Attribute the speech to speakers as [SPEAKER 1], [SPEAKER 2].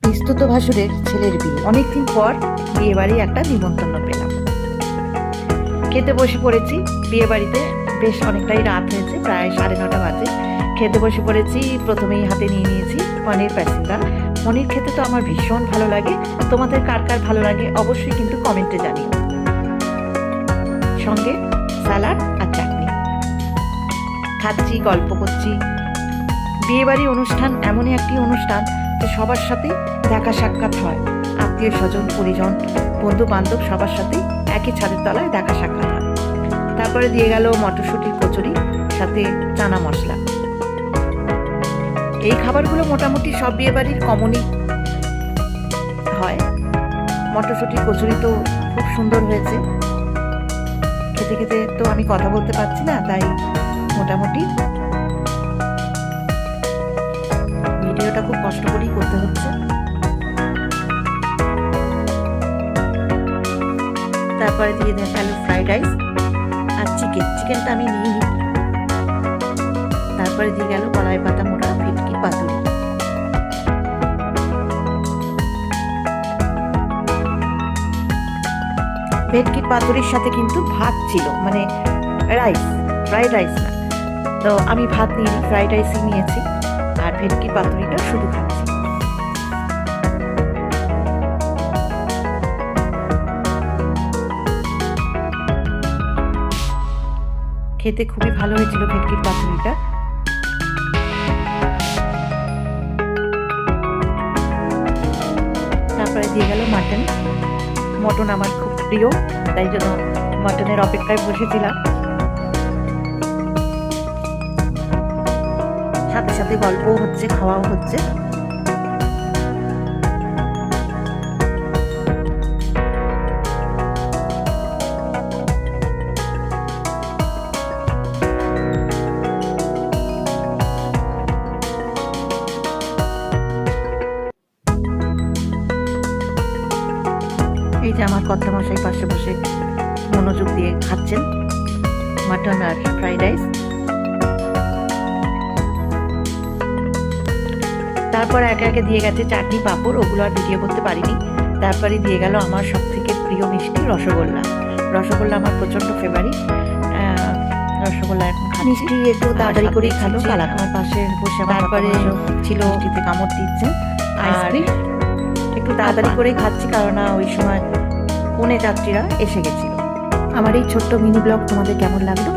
[SPEAKER 1] পিস্তুত ভাসুরের ছেলের বিয়ে, অনেকদিন পর বিয়ে বাড়ি একটা নিমন্ত্রণ পেলাম। খেতে বসে পড়েছি বিয়ে বাড়িতে, বেশ অনেকটাই রাত হয়েছে, প্রায় 9:30 বাজে। খেতে বসে পড়েছি, প্রথমেই হাতে নিয়ে নিয়েছি পনির প্যাসিন্দা। পনির খেতে তো আমার ভীষণ ভালো লাগে, তোমাদের কার কার ভালো লাগে অবশ্যই কিন্তু কমেন্টে জানিও। সঙ্গে স্যালাড আর চাটনি। খাচ্ছি, গল্প করছি। বিয়েবাড়ি অনুষ্ঠান এমনই একটি অনুষ্ঠান যে সবার সাথে দেখা সাক্ষাৎ হয়, আত্মীয় স্বজন, পরিজন, বন্ধু বান্ধব সবার সাথে একই ছাদের তলায় দেখা সাক্ষাৎ হয়। তারপরে দিয়ে গেল মটরশুঁটির কচুরি সাথে চানা মশলা। এই খাবারগুলো মোটামুটি সব বিয়েবাড়ির কমনই হয়। মটরশুঁটির কচুরি তো খুব সুন্দর হয়েছে, খেতে খেতে তো আমি কথা বলতে পারছি না, তাই মোটামুটি ভিডিওটা খুব কষ্ট করেই করতে হচ্ছে। তারপরে দিয়ে দেন আলু ফ্রাইড রাইস আর চিকেনটা আমি নিইনি। তারপরে দিয়ে গেল কলাই পাতা মোড়া ভেটকি পাতুরি। ভেটকির পাতুরির সাথে কিন্তু ভাত ছিল, মানে রাইস, ফ্রাইড রাইস না। তো আমি ভাত নিইনি, ফ্রাইড রাইসই নিয়েছি, আর ভেটকির পাতুরিটা শুধু খাচ্ছি। খেতে খুবই ভালো হয়েছিল ভেটকির পাতুরিটা। তারপরে দিয়ে গেল মটন আমার খুব প্রিয়, তাই জন্য মটনের অপেক্ষায় বসেছিলাম। সাথে সাথে গল্পও হচ্ছে, খাওয়াও হচ্ছে। এই যে আমার কর্তামশাই পাশে বসে মনোযোগ দিয়ে খাচ্ছেন মাটন আর ফ্রাইড রাইস। তারপর একে একে দিয়ে গেছে চাটনি, পাঁপড়, ওগুলো আর ভিডিও করতে পারিনি। তারপরে দিয়ে গেল আমার সব থেকে প্রিয় মিষ্টি রসগোল্লা। রসগোল্লা আমার প্রচণ্ড ফেভারিট। রসগোল্লা এখন মিষ্টি একটু তাড়াতাড়ি করেই খালো, আমার পাশে বসে। তারপরে ছিল মিষ্টিতে কামড় দিচ্ছে, আইসক্রিম একটু তাড়াতাড়ি করেই খাচ্ছি, কারণ ওই সময় 4:45 এসে গেছিল। আমার এই ছোট্ট মিনি ব্লগ তোমাদের কেমন লাগলো